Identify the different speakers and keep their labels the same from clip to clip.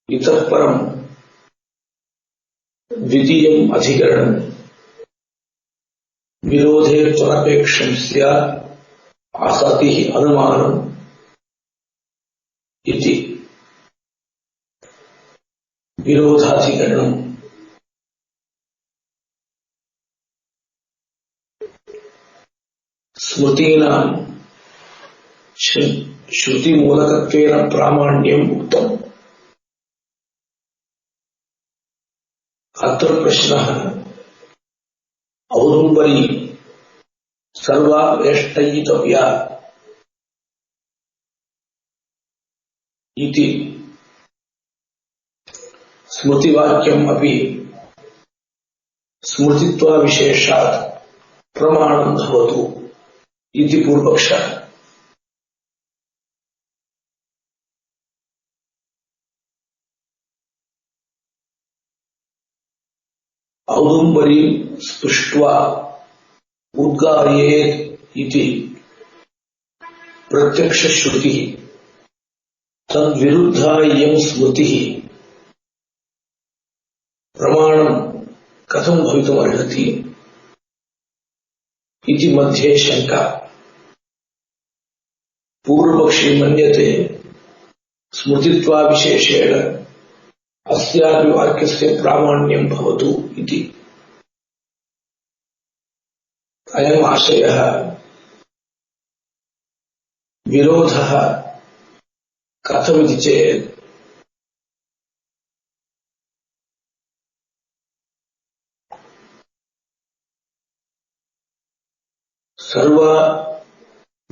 Speaker 1: इतः परं द्वितीयम् अधिकरणम् विरोधे त्वरपेक्षं स्यात् आसतिः अनुमानम् इति विरोधाधिकरणम् स्मृतीनां श्रुतिमूलकत्वेन प्रामाण्यम् उक्तम्। अत्र प्रश्नः औदुम्बरी सर्वा वेष्टयितव्या इति स्मृतिवाक्यम् अपि स्मृतित्वाविशेषात् प्रमाणं भवतु इति पूर्वपक्षः। औदुम्बरी स्पृष्ट्वा उद्गारयेत् इति प्रत्यक्षश्रुतिः तद्विरुद्धा इयं स्मृतिः प्रमाणं कथं भवितुमर्हति इति मध्ये शंका। पूर्वपक्षी मन्यते स्मृतित्वाविशेषेण अस्यापि वाक्यस्य प्रामाण्यं भवतु इति। अयम् आशयः विरोधः कथमिति चेत् सर्वा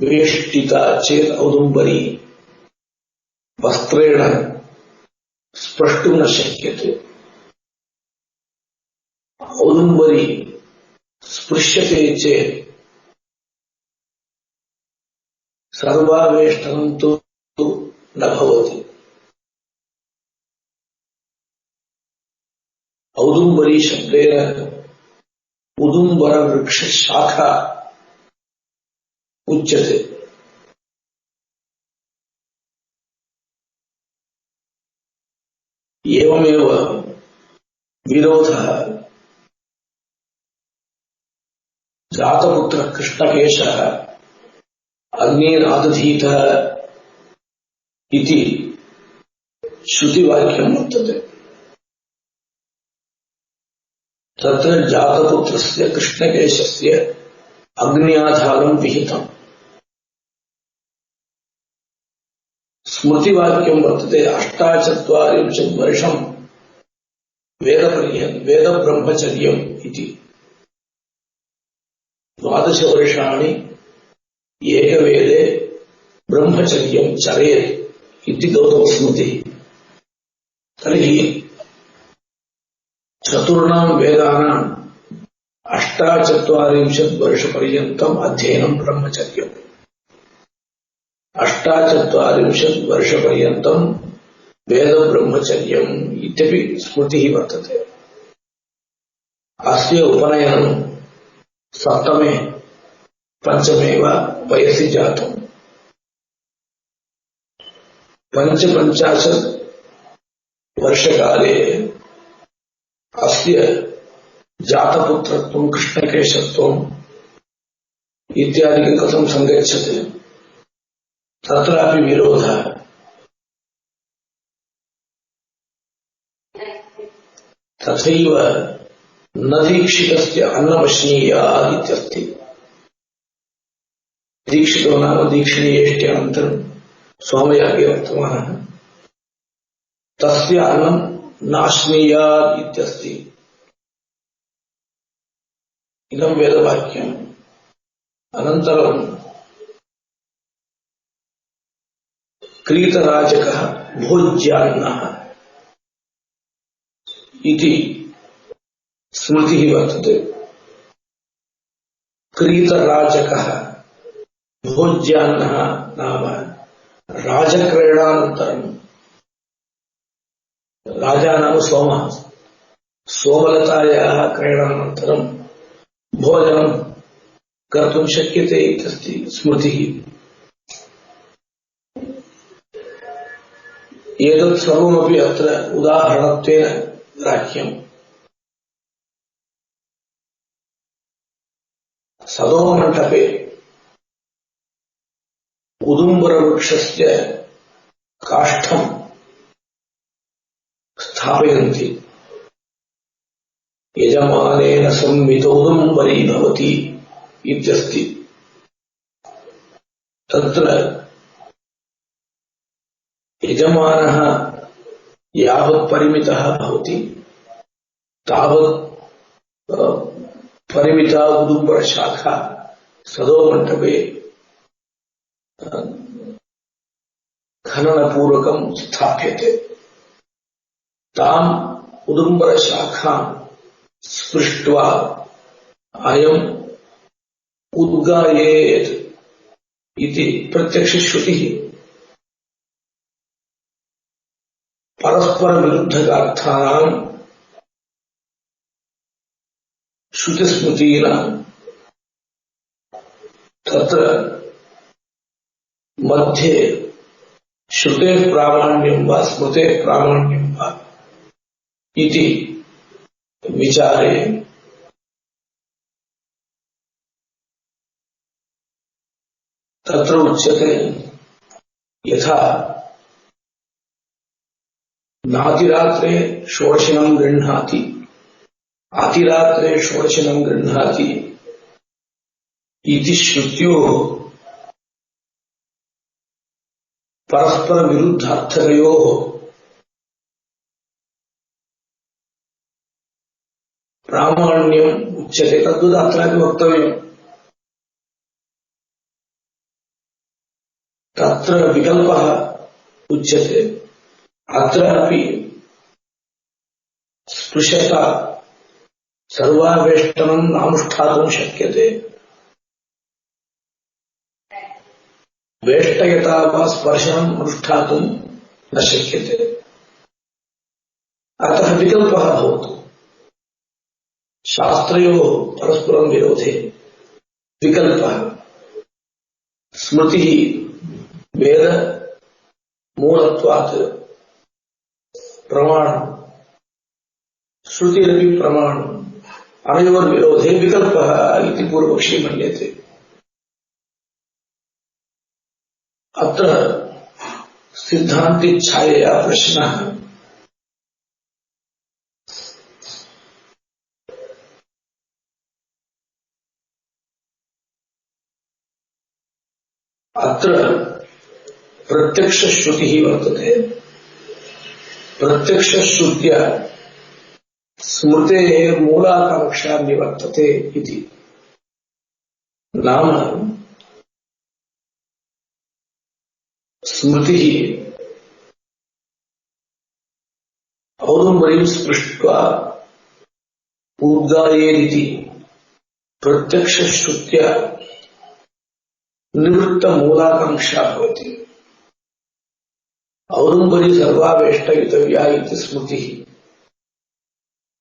Speaker 1: वेष्टिता चेत् औदुम्बरी वस्त्रेण स्पष्टुं न शक्यते। औदुम्बरी स्पृश्यते चेत् सर्वावेष्टनं तु न भवति। औदुम्बरी शब्देन उदुम्बरवृक्षशाखा उच्यते। एवमेव विरोधः जातपुत्रः कृष्णकेशः अग्निरादधीतः इति श्रुतिवाक्यं वर्तते। तत्र जातपुत्रस्य कृष्णकेशस्य अग्न्याधानं विहितम्। स्मृतिवाक्यं वर्तते 48 वर्षं वेदब्रह्मचर्यम् इति। 12 वर्षाणि एकवेदे ब्रह्मचर्यं चरेत् इति गौतमस्मृतिः। तर्हि चतुर्णां वेदानां 48 वर्षपर्यन्तम् अध्ययनं ब्रह्मचर्यम्। 48 वर्षपर्यन्तं वेदब्रह्मचर्यम् इत्यपि स्मृतिः वर्तते। अस्य उपनयनं 7मे 5मे वा वयसि जातम्। 55 वर्षकाले अस्य जातपुत्रत्वं कृष्णकेशत्वम् इत्यादिकं कथं सङ्गच्छते। तत्रापि विरोधः। तथैव न दीक्षितस्य अन्नमश्नीयात् इत्यस्ति। दीक्षितो नाम दीक्षिणीयेष्ट्यनन्तरं सोमयागे वर्तमानः तस्य अन्नं नाश्नीयात् इत्यस्ति। इदं वेदवाक्यम्। अनन्तरं क्रीतराजकः भोज्यान्नः इति स्मृतिः वर्तते। क्रीतराजकः भोज्यान्नः नाम राजक्रीडानन्तरं राजा नाम सोमः सोमलतायाः क्रीडानन्तरं भोजनं कर्तुं शक्यते इत्यस्ति स्मृतिः। एतत् सर्वमपि अत्र उदाहरणत्वेन ग्राह्यम्। सदोमण्डपे उदुम्बरवृक्षस्य काष्ठम् स्थापयन्ति। यजमानेन संवितोदुम्बरी भवति इत्यस्ति। तत्र यजमानः यावत् परिमितः भवति तावत् परिमिता उदुम्बरशाखा सदोमण्डपे खननपूर्वकं स्थाप्यते। ताम् उदुम्बरशाखां स्पृष्ट्वा अयम् उद्गायेत् इति प्रत्यक्षश्रुतिः परस्परविरुद्धकार्थानां श्रुतिस्मृतीनां तत्र मध्ये श्रुतेः प्रामाण्यं वा स्मृतेः प्रामाण्यं वा इति विचारे तत्र उच्यते यथा नातिरात्रे षोडशिनं गृह्णाति आतिरात्रे षोडशिनं गृह्णाति इति श्रुत्योः परस्परविरुद्धार्थकयोः प्रामाण्यम् उच्यते। तद्वत् अत्रापि वक्तव्यम्। तत्र विकल्पः उच्यते। अत्रापि स्पृशता सर्वावेष्टनं नानुष्ठातुं शक्यते। वेष्टयता वा स्पर्शनम् अनुष्ठातुं न शक्यते। अतः विकल्पः भवतु। शास्त्रयोः परस्परं विरोधे विकल्पः। स्मृतिः वेद मूलत्वात् प्रमाणम्, श्रुतिरपि प्रमाणम्। अनयोर्विरोधे विकल्पः इति पूर्वपक्षी मन्यते। अत्र सिद्धान्तिच्छायया प्रश्नः। अत्र प्रत्यक्षश्रुतिः वर्तते। प्रत्यक्षश्रुत्या स्मृतेः मूलाकांक्षा निवर्तते इति। नाम स्मृतिः औदुम्बरीं स्पृष्ट्वा उद्गायेदिति प्रत्यक्षश्रुत्या निवृत्तमूलाकांक्षा भवति। औदुम्बरी सर्वावेष्टयितव्या इति स्मृतिः।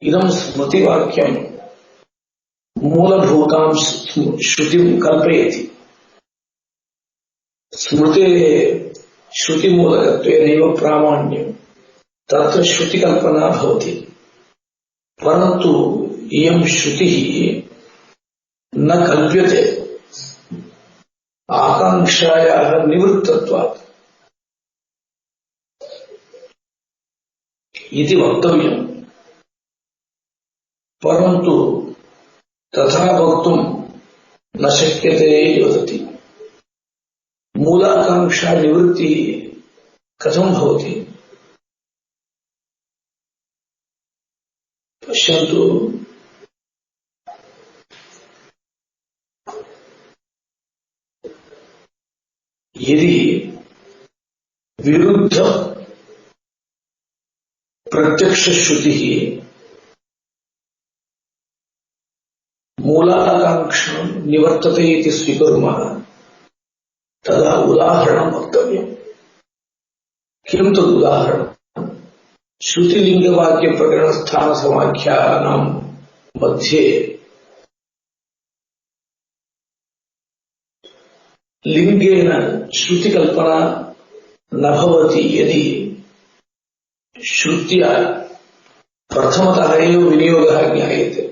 Speaker 1: इदं स्मृतिवाक्यं मूलभूतां श्रुतिं कल्पयति। स्मृतेः श्रुतिमूलकत्वेनैव प्रामाण्यं तत्र श्रुतिकल्पना भवति। परन्तु इयं श्रुतिः न कल्प्यते आकांक्षायाः निवृत्तत्वात् इति वक्तव्यम्। परन्तु तथा वक्तुं न शक्यते इति वदति। मूलाकांक्षा निवृत्तिः कथं भवति? पश्यन्तु, यदि विरुद्ध प्रत्यक्षश्रुतिः मूलाकांक्षां निवर्तते इति स्वीकुर्मः, तदा उदाहरणं वक्तव्यम्। किं तदुदाहरणम्? श्रुतिलिङ्गवाक्यप्रकरणस्थानसमाख्यानां मध्ये लिंगेन श्रुतिकल्पना न भवति यदि श्रुत्या प्रथमतः एव विनियोगः ज्ञायते।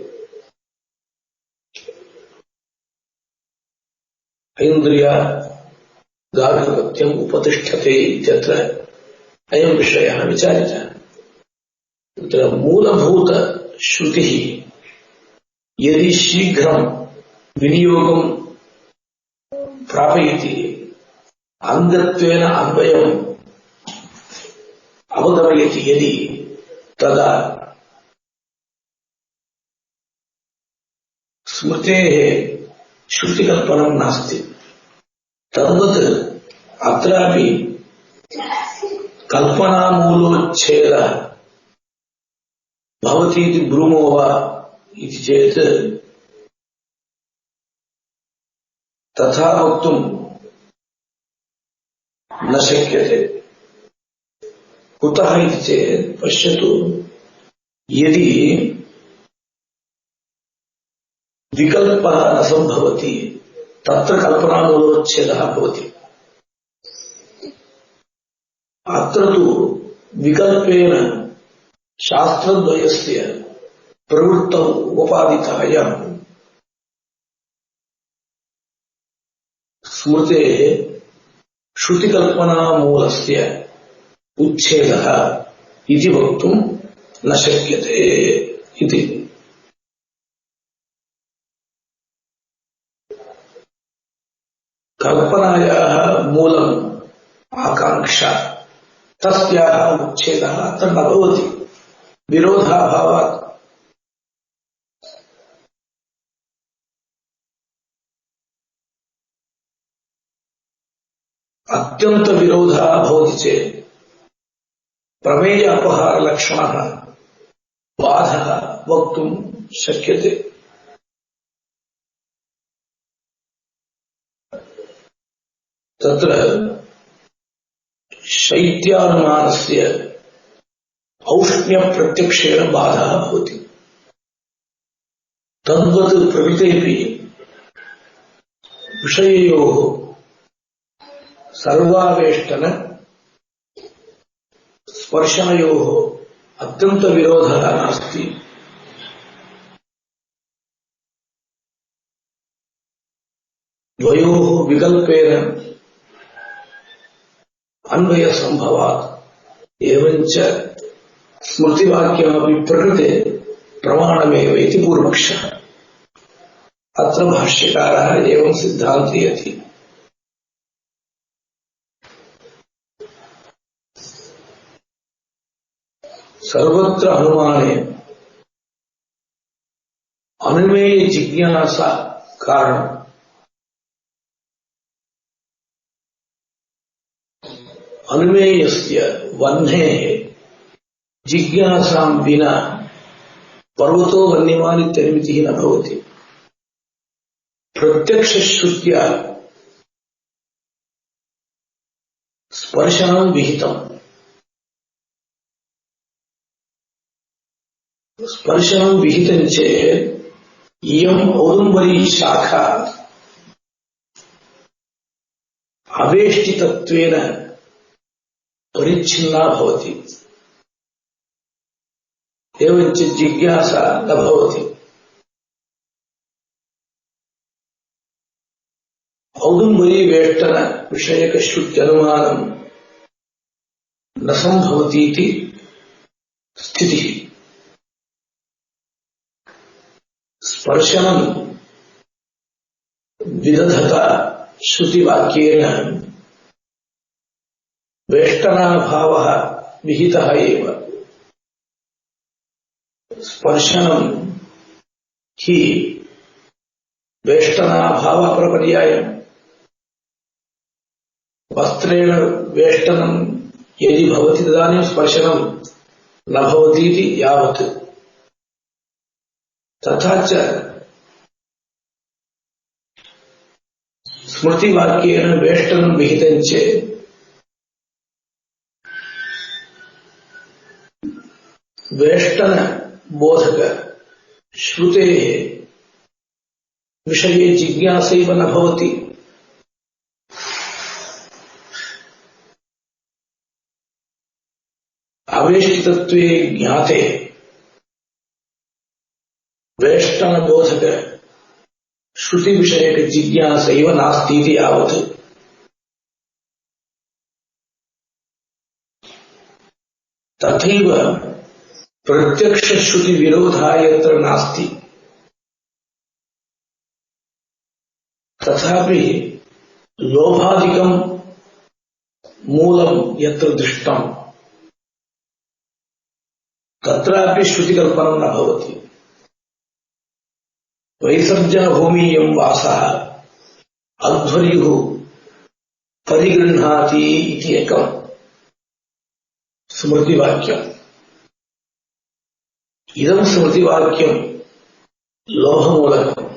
Speaker 1: ऐन्द्रिया गार्हपत्यम् उपतिष्ठते इत्यत्र अयं विषयः विचारितः। तत्र मूलभूतश्रुतिः यदि शीघ्रं विनियोगं प्रापयति, अङ्गत्वेन अन्वयम् अवगमयति यदि, तदा स्मृतेः श्रुतिकल्पनं नास्ति। तद्वत् अत्रापि कल्पनामूलोच्छेदः भवति इति ब्रूमो वा इति चेत् तथा वक्तुं न शक्यते। कुतः इति चेत् पश्यतु, यदि विकल्पः न सम्भवति तत्र कल्पनामूलोच्छेदः भवति। अत्र तु विकल्पेन शास्त्रद्वयस्य प्रवृत्तौ उपपादितायां स्मृतेः श्रुतिकल्पनामूलस्य उच्छेदः इति वक्तुं न शक्यते इति। कल्पनायाः मूलम् आकांक्षा, तस्याः उच्छेदः अत्र न भवति विरोधाभावात्। अत्यंत विरोधः भवति चेत् प्रमेय अपहारलक्षणः बाधः वक्तुं शक्यते। तत्र शैत्यानुमानस्य औष्ण्यप्रत्यक्षेण बाधः भवति। तद्वत् प्रकृतेऽपि विषययोः सर्वावेष्टन स्पर्शनयोः अत्यन्तविरोधः नास्ति। द्वयोः विकल्पेन अन्वयसम्भवात् एवञ्च स्मृतिवाक्यमपि प्रकृते प्रमाणमेव इति पूर्वपक्षः। अत्र भाष्यकारः एवं सिद्धान्तयति। सर्वत्र अनुमाने अनुमेय जिज्ञासा कारणम्। अनुमेयस्य वह्नेः जिज्ञासां विना पर्वतो वह्निमान् इत्यनुमितिः न भवति। प्रत्यक्षश्रुत्या स्पर्शनं विहितम्। स्पर्शनं विहितं चेत् इयम् औदुम्बरी शाखा अवेष्टितत्वेन परिच्छिन्ना भवति। एवञ्च जिज्ञासा न भवति। औदुम्बरी वेष्टन विषयक श्रुत्यनुमानं न सम्भवति इति स्थितिः। स्पर्शनं विदधता श्रुतिवाक्येन वेष्टनाभावः विहितः एव। स्पर्शनं हि वेष्टनाभावप्रपर्यायम्। वस्त्रेण वेष्टनं यदि भवति तदानीं स्पर्शनं न भवति इति यावत्। तथा च स्मृतिवाक्येन वेष्टनं विहितं चेत् वेष्टन बोधक श्रुतेः विषये जिज्ञासैव न भवति। आवेष्टितत्वे ज्ञाते वेष्टनबोधक श्रुति विषयक जिज्ञासैव नास्तीति यावत् तथैव प्रत्यक्ष श्रुति विरोधा यत्र नास्ति तथापि लोभादिकं मूलं यत्र दृष्टं तत्रापि श्रुतिकल्पनं न भवति। वैसर्जनभूमियं वासः अध्वर्युः परिगृह्णाति इति एकं स्मृतिवाक्यम्। इदं स्मृतिवाक्यं लोभमूलकम्।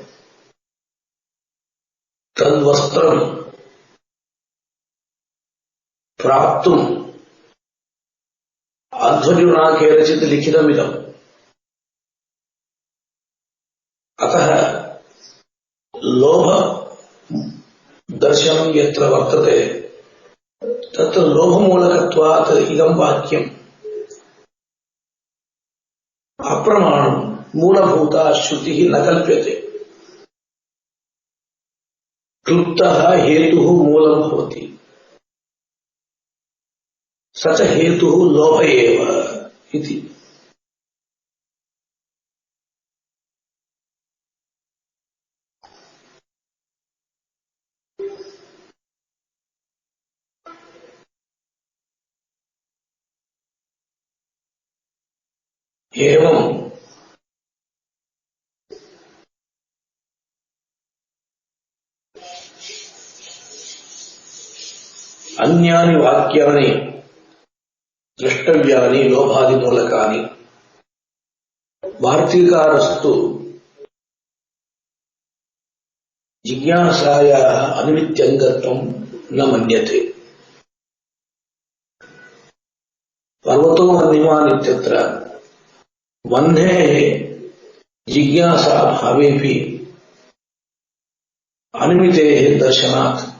Speaker 1: तद्वस्त्रं प्राप्तुम् अध्वर्युना केनचित् लिखितमिदम्। अतः लोभ दर्शनं यत्र वर्तते तत्र लोभमूलकत्वात् इदं वाक्यम् अप्रमाणं मूलभूता श्रुतिः न कल्प्यते। क्लुप्तः हेतुः मूलं भवति। स च हेतुः लोभ एव इति। एवं अन्यानि वाक्यानि द्रष्टव्यानि लोभादिमूलकानि। वार्तिकारस्तु जिज्ञासायाः अनिमित्यङ्गत्वं न मन्यते। पर्वतो वह्निमान् इत्यत्र वह्नेः जिज्ञासा भावेऽपि अनिमितेः दर्शनात्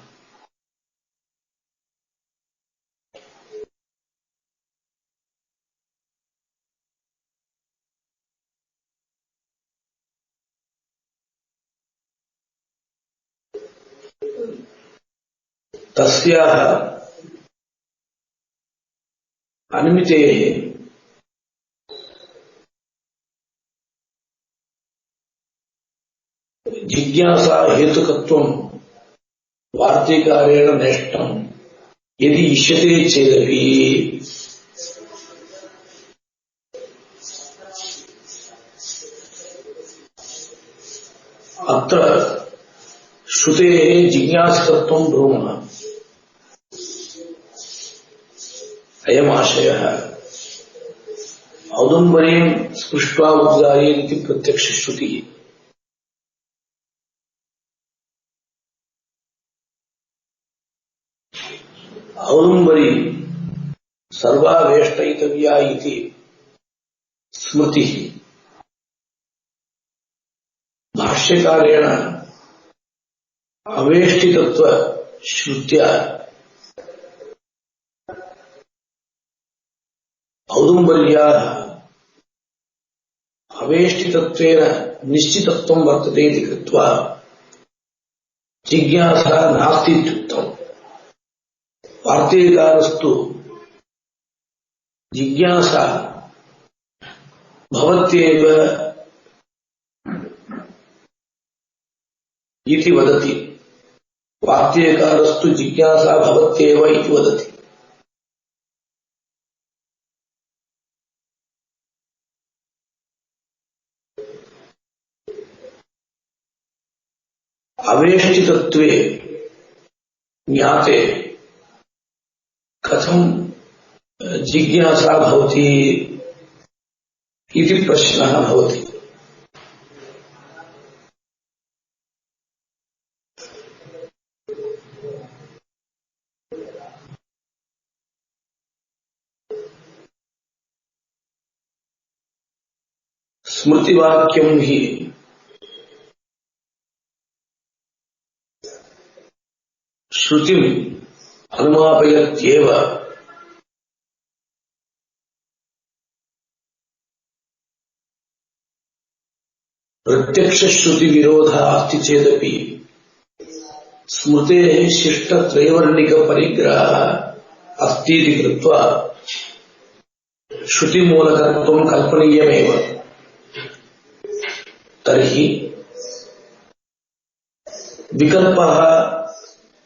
Speaker 1: तस्याः अनिमितेः जिज्ञासा हेतुकत्वं वार्तिकारेण नेष्टं यदि इष्यते चेदपि अत्र श्रुतेः जिज्ञासितत्वं ब्रूमः। अयमाशयः औदुम्बरीं स्पृष्ट्वा उद्गायेदिति प्रत्यक्षश्रुतिः। औदुम्बरी सर्वा वेष्टयितव्या इति स्मृतिः भाष्यकारेण अवेष्टितत्व श्रुत्या औदुम्बर्याः अवेष्टितत्वेन निश्चितत्वं वर्तते इति कृत्वा जिज्ञासा नास्ति इत्युक्तम्। वार्तिकारस्तु जिज्ञासा भवत्येव इति वदति। वार्तिकारस्तु जिज्ञासा भवत्येव इति वदति। अवेष्टितत्वे ज्ञाते कथं जिज्ञासा भवति इति प्रश्नः भवति। स्मृतिवाक्यं हि श्रुतिम् अनुमापयत्येव प्रत्यक्ष श्रुति विरोधः अस्ति चेदपि स्मृतेः शिष्ट त्रैवर्णिक परिग्रहः अस्ति इति कृत्वा श्रुति मूलकत्वं कल्पनीयमेव। तर्हि विकल्पः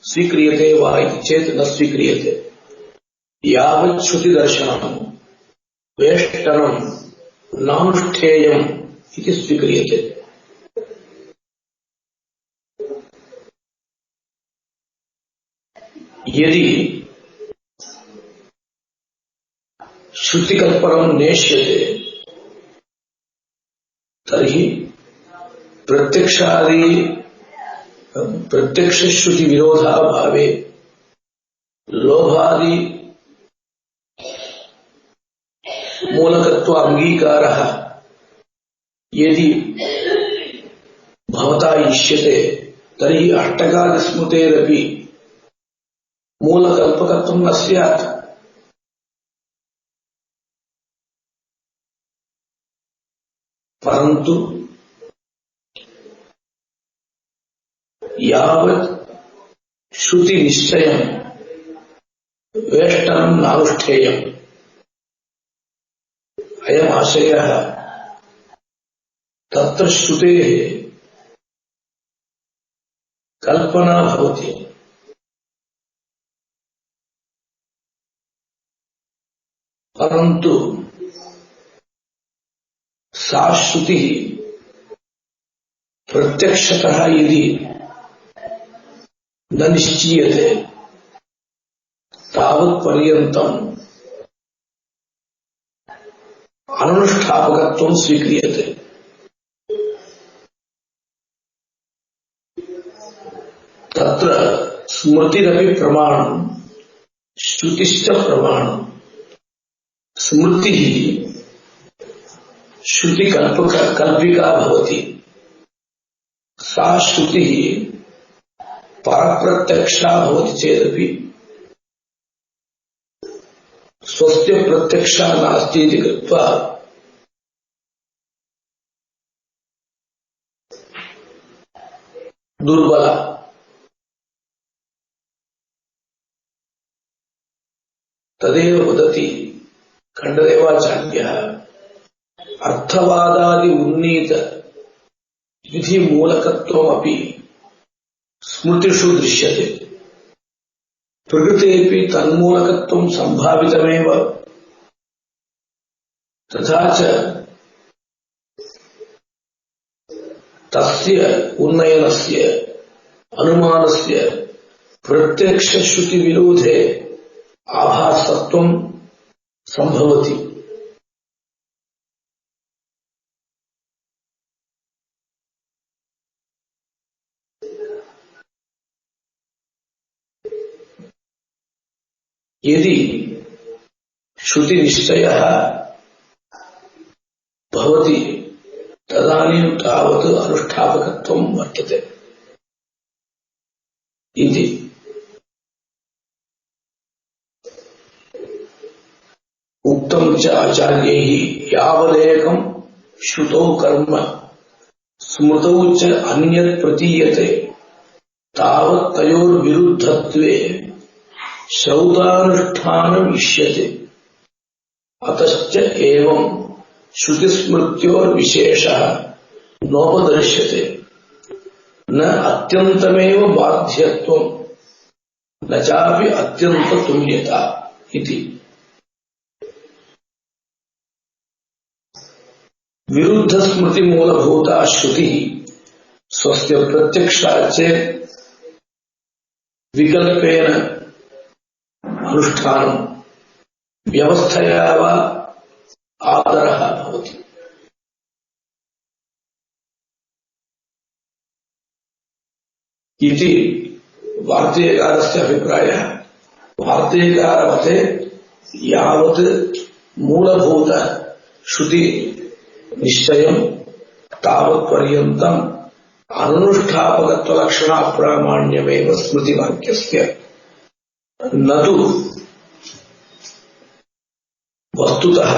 Speaker 1: स्वीक्रियते वा इति चेत् न स्वीक्रियते। यावत् श्रुति दर्शनं वेष्टनं नानुष्ठेयम् इति स्वीक्रियते। यदि श्रुतिकल्पनं नेष्यते तर्हि प्रत्यक्ष श्रुति विरोधाभावे लोभादि मूलकत्व अंगीकारः यदि भवता इष्यते तर्हि अष्टकादिस्मृतेरपि मूलकल्पकत्वं न स्यात्। परन्तु यावत् श्रुति निश्चयं वेष्टनं नानुष्ठेयम् अयम् आशयः तत्र श्रुतेः कल्पना भवति। परन्तु सा श्रुतिः प्रत्यक्षतः यदि न निश्चीयते तावत्पर्यन्तम् अनुष्ठापकत्वं स्वीक्रियते। तत्र स्मृतिरपि प्रमाणम् श्रुतिश्च प्रमाणम्। स्मृतिः श्रुतिकल्पिका भवति। सा श्रुतिः परप्रत्यक्षा भवति चेदपि स्वस्य प्रत्यक्षा नास्ति इति कृत्वा दुर्बला। तदेव वदति खण्डदेवाचार्यः अर्थवादादि उन्नीत विधि मूलकत्वमपि स्मृतिषु दृश्यते। प्रकृतेऽपि तन्मूलकत्वं सम्भावितमेव। तथा च तस्य उन्नयनस्य अनुमानस्य प्रत्यक्ष श्रुति विरोधे आभासत्वं संभवति। यदि श्रुति निश्चयः भवति तदानीं तावत् अनुष्ठापकत्वं वर्तते इति। उक्तं च आचार्यैः यावदेकं श्रुतौ कर्म स्मृतौ च अन्यत् प्रतीयते तावत् तयोर्विरुद्धत्वे श्रौतानुष्ठानम् इष्यते। अतश्च एवं श्रुतिस्मृत्योर्विशेषः नोपदर्श्यते। न अत्यन्तमेव बाध्यत्वं न चापि अत्यन्ततुल्यता इति। विरुद्ध स्मृति मूलभूता श्रुतिः स्वस्य प्रत्यक्षात् चेत् विकल्पेन अनुष्ठानं व्यवस्थया वा आदरः भवति। इति वार्तिककारस्य अभिप्रायः। वार्तिककारमते यावत् मूलभूत श्रुति निश्चयं तावत्पर्यन्तम् अनुष्ठापकत्वलक्षणाप्रामाण्यमेव स्मृतिवाक्यस्य न तु वस्तुतः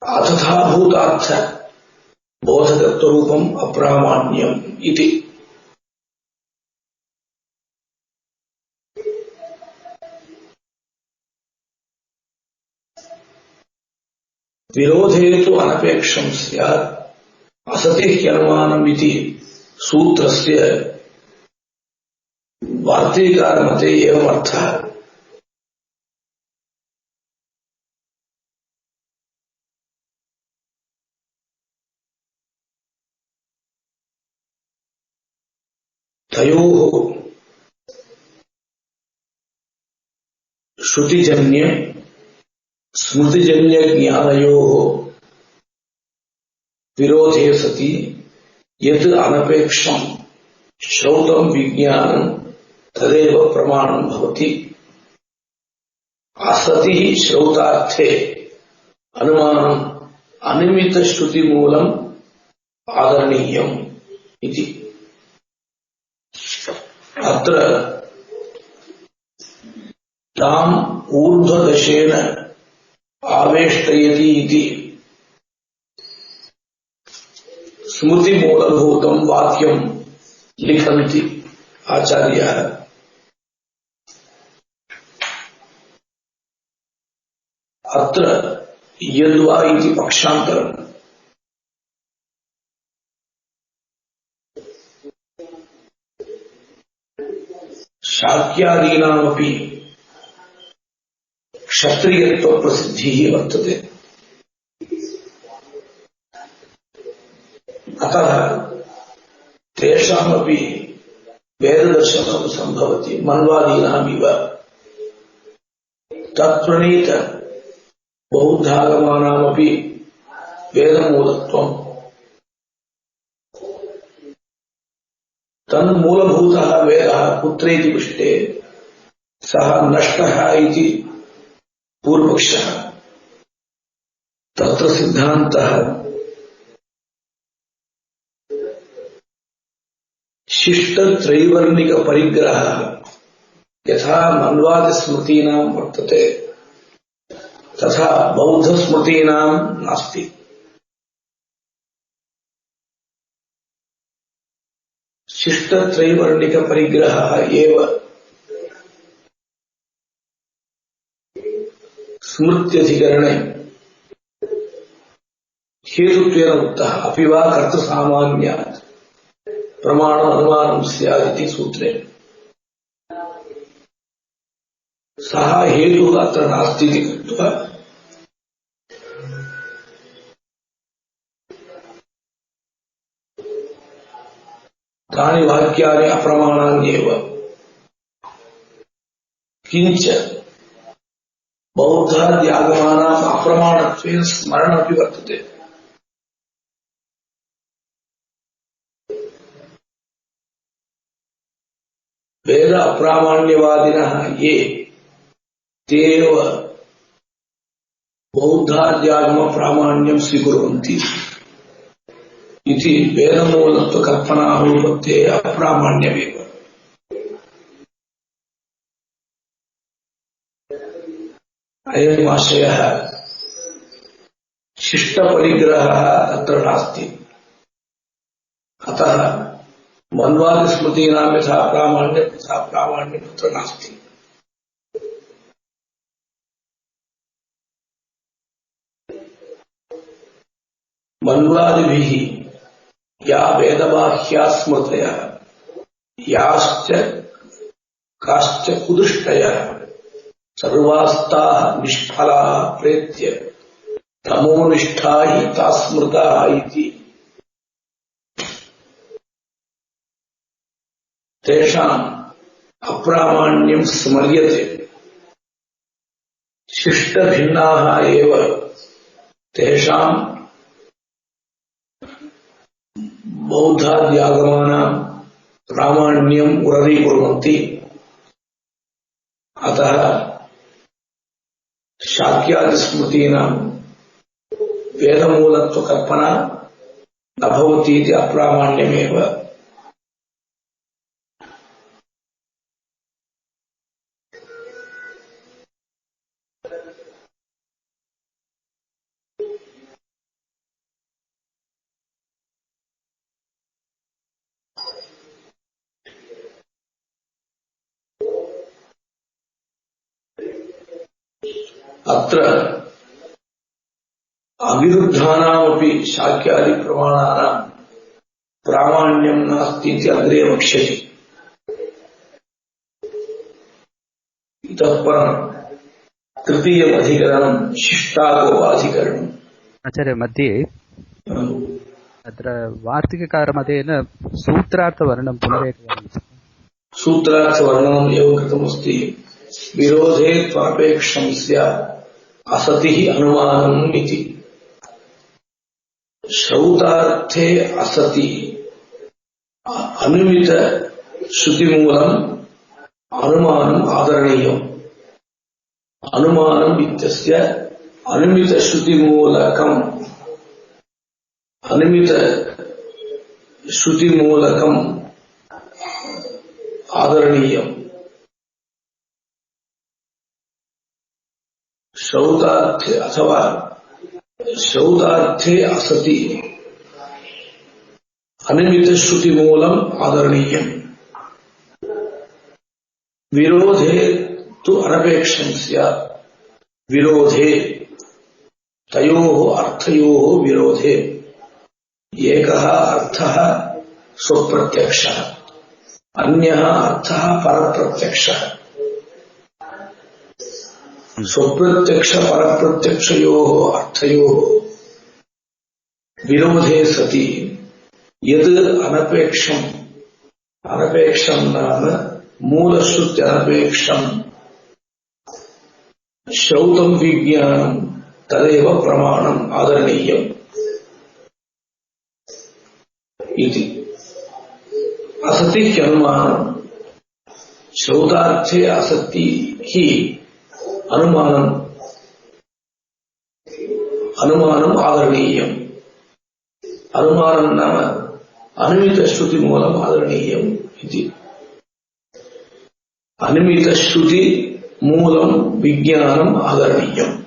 Speaker 1: अतथाभूतार्थ बोधकत्वरूपम् अप्रामाण्यम् इति। विरोधे तु अनपेक्षं स्यात् असति ह्यनुमानम् इति सूत्रस्य वार्तिकारमते एवमर्थः। तयोः श्रुतिजन्य स्मृतिजन्य ज्ञानयोः विरोधे सति यत् अनपेक्षं श्रौतं विज्ञानं तदेव प्रमाणं भवति। असति श्रौतार्थे अनुमानम् अनिमित श्रुतिमूलम् आदरणीयम् इति। अत्र ताम् ऊर्ध्वदशेन आवेष्टयति इति स्मृतिमूलभूतं वाक्यं लिखन्ति आचार्याः। अत्र यद्वा इति पक्षान्तरम्। शाक्यादीनामपि क्षत्रियत्व प्रसिद्धिः वर्तते। अतः तेषामपि वेददर्शनं सम्भवति मन्वादीनामिव। तत्प्रणीत बौद्धागमानामपि वेदमूलत्वम्। तन्मूलभूतः वेदः कुत्रेति पृष्टे सः नष्टः इति पूर्वपक्षः। तत्र सिद्धान्तः शिष्टत्रैवर्णिक परिग्रहः यथा मन्वादिस्मृतीनां वर्तते तथा बौद्धस्मृतीनां नास्ति। शिष्टत्रैवर्णिक परिग्रहः एव स्मृत्यधिकरणे हेतुत्वेन उक्तः। अपि वा कर्तृसामान्यात् प्रमाणम् अनुमानं स्यात् इति सूत्रे सः हेतुः अत्र नास्ति इति कृत्वा तानि वाक्यानि अप्रमाणान्येव। किञ्च बौद्धाद्यागमानाम् अप्रमाणत्वेन स्मरणमपि वर्तते। वेद अप्रामाण्यवादिनः ये ते एव बौद्धाद्यागम प्रामाण्यं स्वीकुर्वन्ति इति वेदमूलत्वकल्पनानुपत्तेः अप्रामाण्यमेव। अयमाशयः शिष्टपरिग्रहः तत्र नास्ति। अतः मन्वादिस्मृतीनां यथा प्रामाण्यं तथा प्रामाण्यं तत्र नास्ति। मन्वादिभिः या वेदबाह्या स्मृतयः याश्च काश्च कुदृष्टयः सर्वास्ताः निष्फलाः प्रेत्य तमोनिष्ठा हि ताः स्मृताः इति तेषाम् अप्रामाण्यं स्मर्यते। शिष्टभिन्नाः एव तेषाम् बौद्धाद्यागमानां प्रामाण्यम् उररीकुर्वन्ति। अतः शाक्यादिस्मृतीनां वेदमूलत्वकल्पना न भवति इति अप्रामाण्यमेव। अत्र अविरुद्धानामपि शाक्यादि प्रमाणानां प्रामाण्यं नास्ति इति अग्रे वक्ष्यति। इतः परं तृतीयम् अधिकरणं शिष्टागोपाधिकरणम्।
Speaker 2: आचार्य मध्ये अत्र वार्तिककारमतेन सूत्रार्थवर्णनं पुनरेकवारं।
Speaker 1: सूत्रार्थवर्णनम् एव कृतमस्ति। विरोधे त्वरपेक्षं स्यात् असतिः अनुमानम् इति। श्रौतार्थे असति अनुमित श्रुतिमूलम् अनुमानम् आदरणीयम्। अनुमानम् इत्यस्य अनुमित श्रुतिमूलकम् आदरणीयम्। श्रौतार्थे अथवा श्रौतार्थे असति अनुमित श्रुतिमूलम् आदरणीयम्। विरोधे तु अनपेक्षं स्यात्। विरोधे तयोः अर्थयोः विरोधे एकः अर्थः स्वप्रत्यक्षः, अन्यः अर्थः परप्रत्यक्षः। स्वप्रत्यक्ष परप्रत्यक्षयोः अर्थयोः विरोधे सति यद् अनपेक्षं नाम मूलश्रुत्यनपेक्षं श्रौतं विज्ञानं तदेव प्रमाणम् आदरणीयम् इति। असतिह्यनुमानम् श्रौतार्थे असति हि अनुमानम् आदरणीयम्। अनुमानं नाम अनुमित श्रुतिमूलम् आदरणीयम् इति। अनुमित श्रुति मूलम् विज्ञानम् आदरणीयम्।